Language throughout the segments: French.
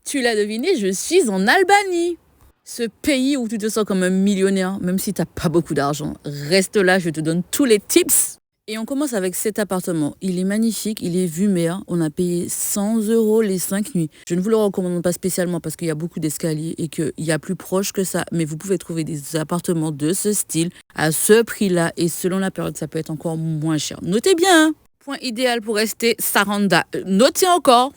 Tu l'as deviné, je suis en Albanie. Ce pays où tu te sens comme un millionnaire, même si tu n'as pas beaucoup d'argent. Reste là, je te donne tous les tips. Et on commence avec cet appartement. Il est magnifique, il est vue mer. On a payé 100 € les 5 nuits. Je ne vous le recommande pas spécialement parce qu'il y a beaucoup d'escaliers et qu'il y a plus proche que ça. Mais vous pouvez trouver des appartements de ce style à ce prix-là. Et selon la période, ça peut être encore moins cher. Notez bien, hein. Point idéal pour rester Saranda. Notez encore.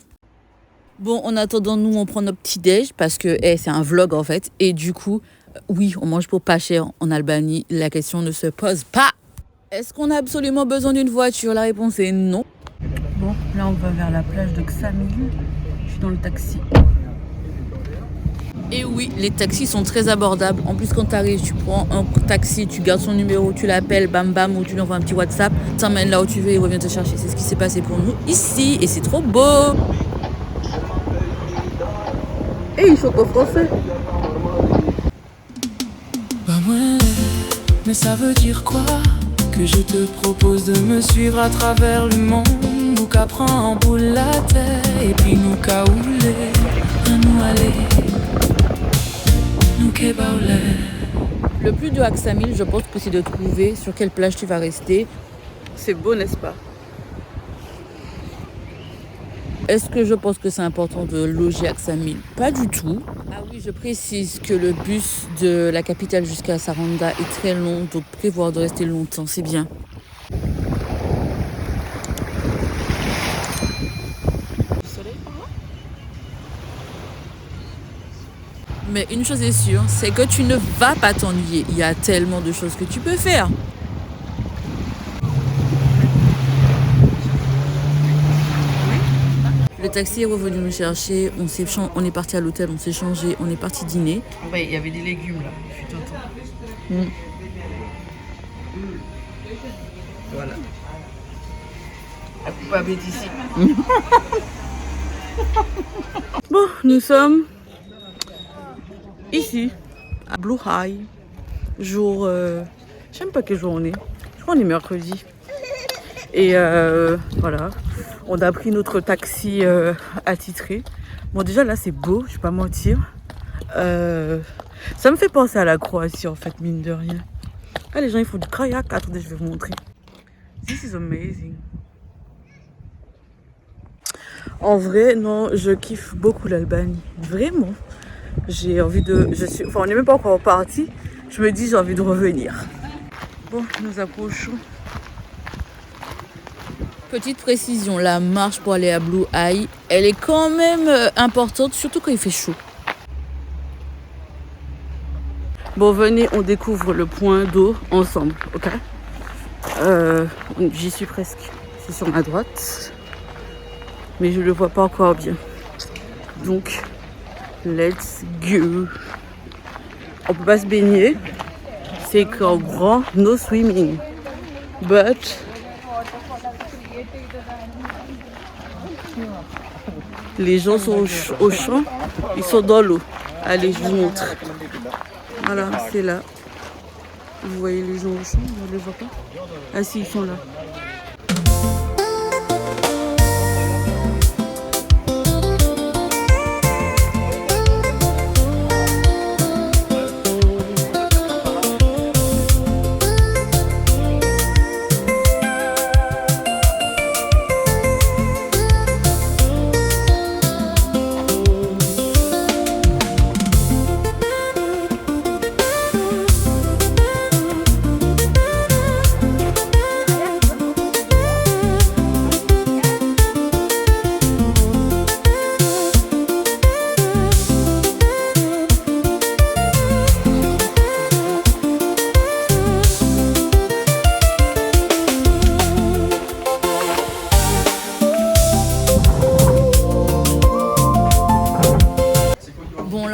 Bon, en attendant, nous, on prend notre petit-déj parce que c'est un vlog en fait. Et du coup, oui, on mange pour pas cher en Albanie. La question ne se pose pas. Est-ce qu'on a absolument besoin d'une voiture? La réponse est non. Bon, là, on va vers la plage de Ksamil. Je suis dans le taxi. Et oui, les taxis sont très abordables. En plus, quand tu arrives, tu prends un taxi, tu gardes son numéro, tu l'appelles, bam bam, ou tu lui envoies un petit WhatsApp. T'emmènes là où tu veux et revient te chercher. C'est ce qui s'est passé pour nous ici. Et c'est trop beau. Et ils chantent en français. Bah ouais, mais ça veut dire quoi? Que je te propose de me suivre à travers le monde. Nous qu'à prendre pour la terre et puis nous qu'à rouler, à nous aller, nous qu'à baouler. Le plus dur à Ksamil, je pense que c'est de trouver sur quelle plage tu vas rester. C'est beau, n'est-ce pas? Est-ce que je pense que c'est important de loger à Ksamil? Pas du tout. Ah oui, je précise que le bus de la capitale jusqu'à Saranda est très long, donc prévoir de rester longtemps, c'est bien. Mais une chose est sûre, c'est que tu ne vas pas t'ennuyer. Il y a tellement de choses que tu peux faire. Le taxi est revenu nous chercher, on est parti à l'hôtel, on s'est changé, on est parti dîner. Ouais, il y avait des légumes là, il fut un temps. Voilà. La poupée est ici. Bon, nous sommes ici, à Blue High. Jour, je sais même pas quel jour on est. Je crois qu'on est mercredi. Et voilà, on a pris notre taxi attitré. Bon, déjà là, c'est beau, je vais pas mentir. Ça me fait penser à la Croatie, en fait, mine de rien. Ah, les gens, ils font du kayak. Attendez, je vais vous montrer. This is amazing. En vrai, non, je kiffe beaucoup l'Albanie. Vraiment. J'ai envie de... on n'est même pas encore parti. Je me dis, j'ai envie de revenir. Bon, nous approchons. Petite précision, la marche pour aller à Blue Eye, elle est quand même importante, surtout quand il fait chaud. Bon, venez, on découvre le point d'eau ensemble, ok? J'y suis presque. C'est sur ma droite. Mais je ne le vois pas encore bien. Donc, let's go. On peut pas se baigner. C'est qu'en grand, no swimming. But... les gens sont au champ, ils sont dans l'eau. Allez, je vous montre. Voilà, c'est là. Vous voyez les gens au champ, on ne les voit pas? Ah si, ils sont là.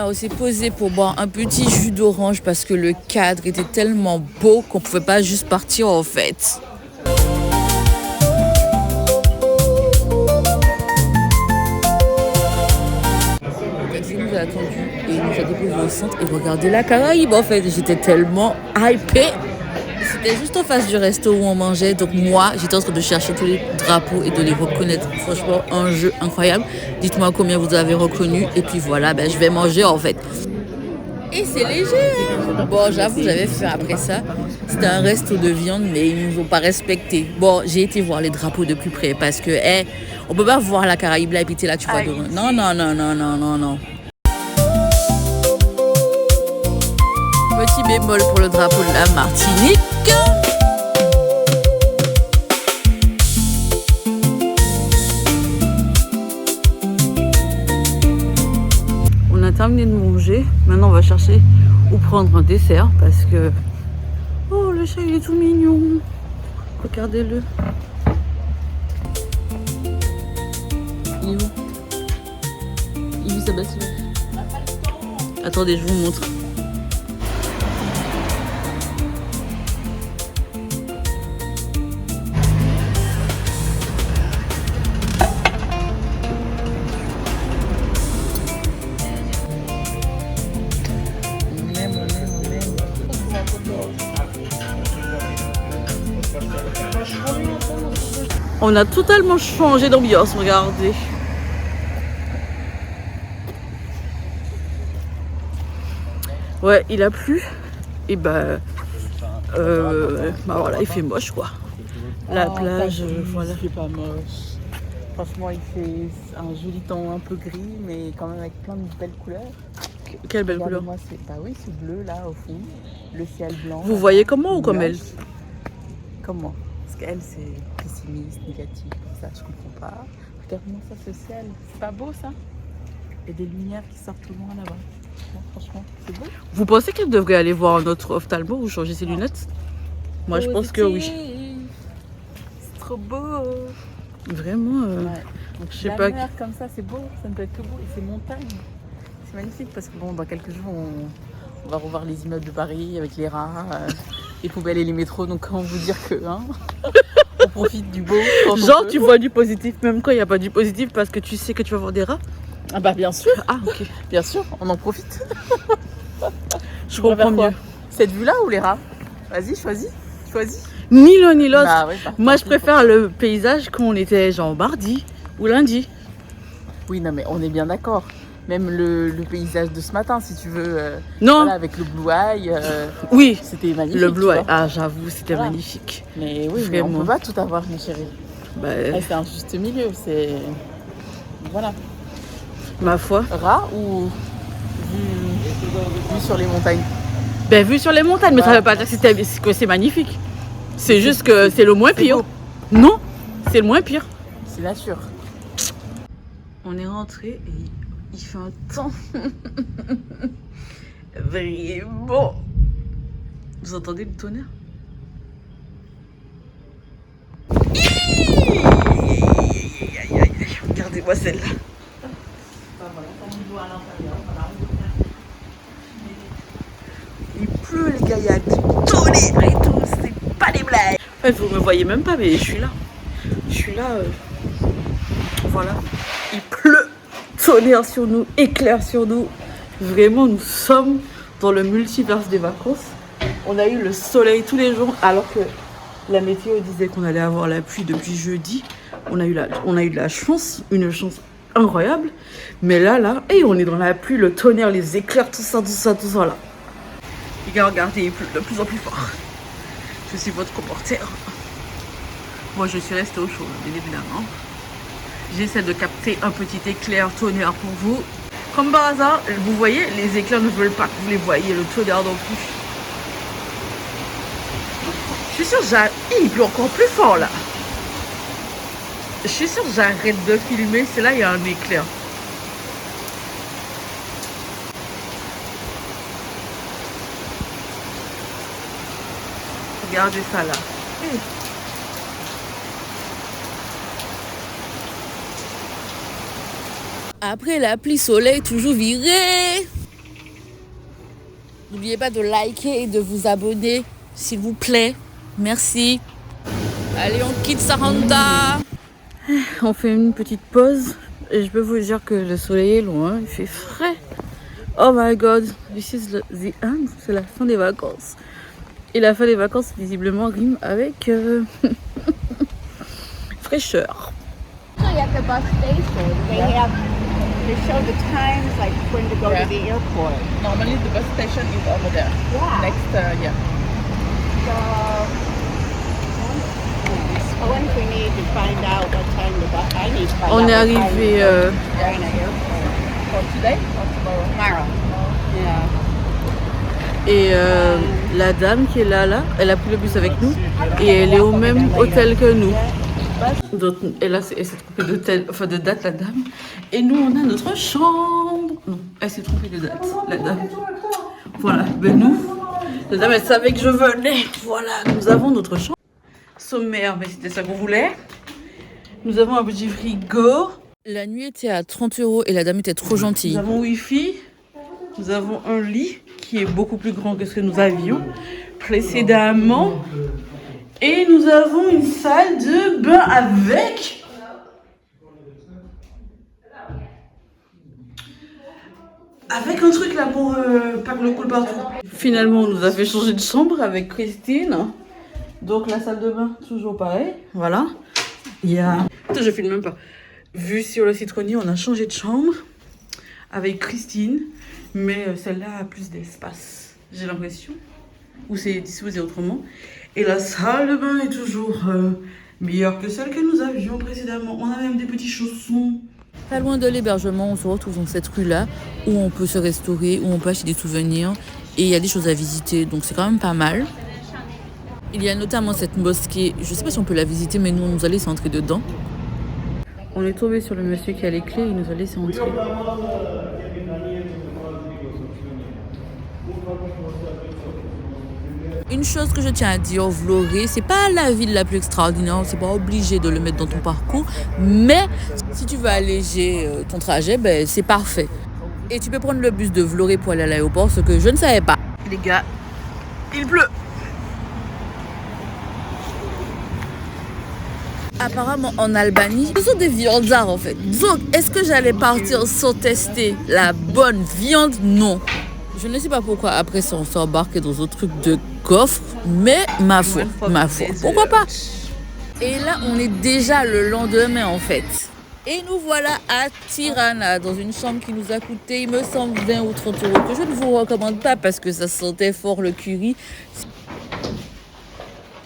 On s'est posé pour boire un petit jus d'orange parce que le cadre était tellement beau qu'on pouvait pas juste partir en fait. Il nous a attendu et il nous a déposé au centre et regardez la Caraïbe en fait. J'étais tellement hypée. C'était juste en face du resto où on mangeait. Donc moi, j'étais en train de chercher tous les drapeaux et de les reconnaître. Franchement, un jeu incroyable. Dites-moi combien vous avez reconnu. Et puis voilà, ben, je vais manger en fait. Et c'est léger. Hein. Bon, j'avoue, j'avais fait après ça. C'était un resto de viande, mais ils nous ont pas respecté. Bon, j'ai été voir les drapeaux de plus près parce que, on peut pas voir la Caraïbe là et puis t'es là, tu vois. Non, non, non, non, non, non, non. Petit bémol pour le drapeau de la Martinique. On a terminé de manger. Maintenant, on va chercher où prendre un dessert parce que... Oh, le chat, il est tout mignon. Regardez-le. Il est où? Il vit sa basse. Attendez, je vous montre. On a totalement changé d'ambiance, regardez. Ouais, il a plu. Et bah voilà, il fait moche quoi. La plage, voilà. Il fait pas moche. Franchement, il fait un joli temps un peu gris, mais quand même avec plein de belles couleurs. Quelle belle couleur. Moi, oui, c'est bleu là au fond. Le ciel blanc. Vous voyez comment ou comme elle? Comment? Parce qu'elle, c'est pessimiste, négative, ça, je comprends pas. Regarde-moi ça, ce ciel. C'est pas beau ça? Et des lumières qui sortent tout loin là-bas. Bon, franchement, c'est beau. Vous pensez qu'elle devrait aller voir un autre ophtalmo ou changer ses lunettes? Moi, je pense que oui. C'est trop beau. Vraiment, ouais. Donc, je sais pas. La mer comme ça, c'est beau. Ça ne peut être que beau. Et c'est montagne. C'est magnifique parce que bon, dans quelques jours, on va revoir les immeubles de Paris avec les rats, les poubelles et les métros. Donc, comment vous dire que on profite du beau. Genre, tu vois du positif même quand il n'y a pas du positif parce que tu sais que tu vas voir des rats? Ah bah bien sûr. Ah ok. Bien sûr, on en profite. Je comprends mieux. Cette vue-là ou les rats? Vas-y, choisis. Ni l'un ni l'autre. Bah, ouais, moi, je préfère le paysage quand on était genre mardi ou lundi. Oui, non mais on est bien d'accord. Même le paysage de ce matin, si tu veux. Non. Voilà, avec le Blue Eye. Oui. C'était magnifique. Le Blue Eye. Ah, j'avoue, c'était magnifique. Mais oui, mais on peut pas tout avoir, ma chérie. Bah, c'est un juste milieu. C'est. Voilà. Ma foi. Rat ou vue sur les montagnes? Ben, vue sur les montagnes, mais ça veut pas dire que c'est magnifique. C'est juste que c'est le moins pire. Non, c'est le moins pire. C'est nature. On est rentré et il fait un temps vraiment. Vous entendez le tonnerre? Regardez-moi celle-là. Il pleut les gars, il y a du tonnerre et tout, c'est pas des blagues. En fait, vous me voyez même pas, mais je suis là. Voilà. Il pleut, tonnerre sur nous, éclair sur nous. Vraiment, nous sommes dans le multiverse des vacances. On a eu le soleil tous les jours, alors que la météo disait qu'on allait avoir la pluie depuis jeudi. On a eu de la chance, une chance incroyable. Mais là, et on est dans la pluie, le tonnerre, les éclairs, tout ça là. Les gars, regardez, il pleut de plus en plus fort. Je suis votre reporter. Moi, je suis restée au chaud, bien évidemment. J'essaie de capter un petit éclair tonnerre pour vous. Comme par hasard, vous voyez, les éclairs ne veulent pas que vous les voyez, le tonnerre non plus. Je suis sûre il pleut encore plus fort là. Je suis sûre que j'arrête de filmer, c'est là il y a un éclair. Regardez ça là. Après l'appli soleil, toujours viré. N'oubliez pas de liker et de vous abonner, s'il vous plaît. Merci. Allez, on quitte Saranda. On fait une petite pause. Et je peux vous dire que le soleil est loin, il fait frais. Oh my god, this is the end, c'est la fin des vacances. Et la fin des vacances, visiblement, rime avec fraîcheur. At the bus station, they show the times, like when to go to the airport. Normally the bus station is over there. Yeah. Next, yeah. So when we need to find out what time the bus, I need to find On out est what time arrivé. the China airport. For today or tomorrow? Tomorrow. Yeah. Et la dame qui est là, elle a pris le bus avec nous et elle est au même hôtel que nous. Donc elle s'est trompée d'hôtel, enfin de date la dame. Et nous on a notre chambre. Non, elle s'est trompée de date, la dame. Voilà, ben nous, la dame elle savait que je venais. Voilà, nous avons notre chambre. Sommaire, mais c'était ça qu'on voulait. Nous avons un petit frigo. La nuit était à 30 € et la dame était trop gentille. Nous avons Wi-Fi. Nous avons un lit qui est beaucoup plus grand que ce que nous avions précédemment. Et nous avons une salle de bain avec un truc là pour pas que l'eau coule partout. Finalement, on nous a fait changer de chambre avec Christine. Donc la salle de bain, toujours pareil. Voilà. Il y a... Attends, je filme même pas. Vu sur le citronnier, on a changé de chambre avec Christine. Mais celle-là a plus d'espace, j'ai l'impression. Ou c'est disposé autrement. Et la salle de bain est toujours meilleure que celle que nous avions précédemment. On a même des petits chaussons. Pas loin de l'hébergement, on se retrouve dans cette rue-là où on peut se restaurer, où on peut acheter des souvenirs. Et il y a des choses à visiter, donc c'est quand même pas mal. Il y a notamment cette mosquée, je sais pas si on peut la visiter, mais nous on nous a laissé entrer dedans. On est tombé sur le monsieur qui a les clés, il nous a laissé entrer. Une chose que je tiens à dire, Vlorë, c'est pas la ville la plus extraordinaire, c'est pas obligé de le mettre dans ton parcours, mais si tu veux alléger ton trajet, ben, c'est parfait. Et tu peux prendre le bus de Vlorë pour aller à l'aéroport, ce que je ne savais pas. Les gars, il pleut. Apparemment en Albanie, ce sont des viandards en fait. Donc, est-ce que j'allais partir sans tester la bonne viande? Non. Je ne sais pas pourquoi après ça on s'est embarqué dans un truc de coffre, mais ma foi, pourquoi pas? Et là on est déjà le lendemain en fait. Et nous voilà à Tirana, dans une chambre qui nous a coûté, il me semble, 20 ou 30 €, que je ne vous recommande pas parce que ça sentait fort le curry.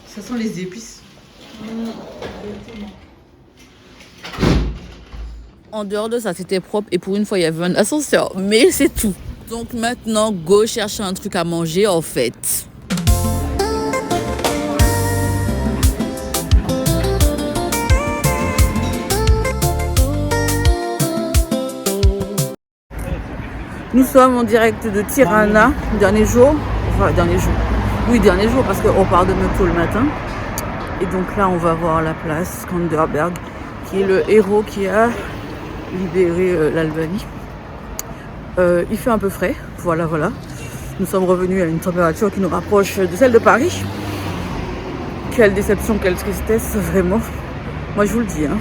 Ça sent les épices. En dehors de ça, c'était propre et pour une fois, il y avait un ascenseur, mais c'est tout. Donc maintenant, go chercher un truc à manger en fait. Nous sommes en direct de Tirana, dernier jour. Oui, dernier jour parce qu'on part de tôt le matin. Et donc là, on va voir la place Skanderberg, qui est le héros qui a libéré l'Albanie. Il fait un peu frais, voilà. Nous sommes revenus à une température qui nous rapproche de celle de Paris. Quelle déception, quelle tristesse, vraiment. Moi, je vous le dis. Hein.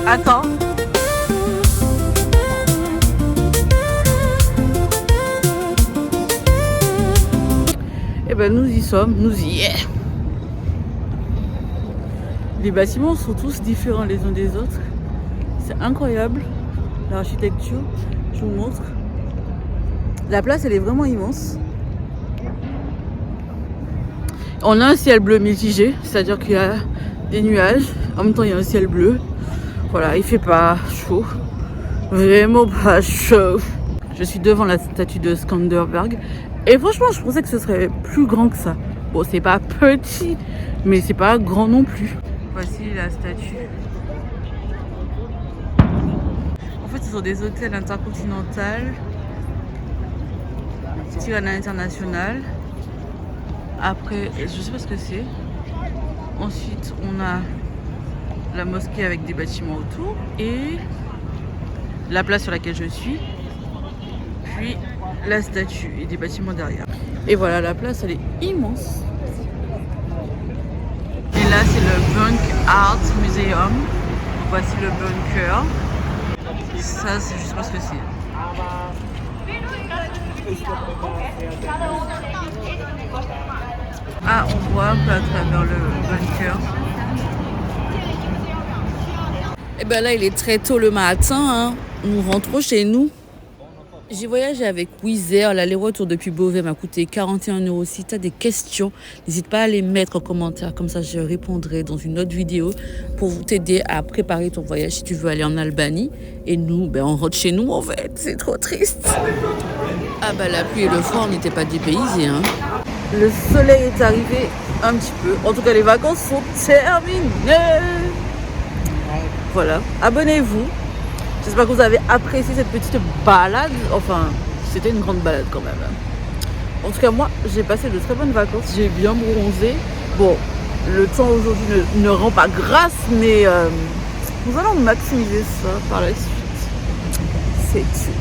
Attends. Eh ben nous y sommes, nous y est. Les bâtiments sont tous différents les uns des autres. C'est incroyable. L'architecture, je vous montre. La place elle est vraiment immense. On a un ciel bleu mitigé, c'est-à-dire qu'il y a des nuages. En même temps il y a un ciel bleu. Voilà, il fait pas chaud. Vraiment pas chaud. Je suis devant la statue de Skanderberg. Et franchement, je pensais que ce serait plus grand que ça. Bon, c'est pas petit, mais c'est pas grand non plus. Voici la statue. En fait, ce sont des hôtels intercontinentaux. Tirana International. Après, je sais pas ce que c'est. Ensuite, on a la mosquée avec des bâtiments autour et la place sur laquelle je suis, puis la statue et des bâtiments derrière. Et voilà, la place elle est immense. le Bunk Art Museum. Voici le bunker. Ça, c'est juste parce que c'est. Ah, on voit un peu à travers le bunker. Et ben là, il est très tôt le matin. Hein. Nous rentrons chez nous. J'ai voyagé avec Wizz Air. L'aller-retour depuis Beauvais m'a coûté 41 €. Si tu as des questions, n'hésite pas à les mettre en commentaire. Comme ça, je répondrai dans une autre vidéo pour t'aider à préparer ton voyage si tu veux aller en Albanie. Et nous, ben, on rentre chez nous en fait. C'est trop triste. Ah bah la pluie et le froid, on n'était pas dépaysés. Hein. Le soleil est arrivé un petit peu. En tout cas, les vacances sont terminées. Voilà. Abonnez-vous. J'espère que vous avez apprécié cette petite balade. Enfin, c'était une grande balade quand même. En tout cas, moi, j'ai passé de très bonnes vacances. J'ai bien bronzé. Bon, le temps aujourd'hui ne rend pas grâce, mais nous allons maximiser ça par la suite. C'est tout.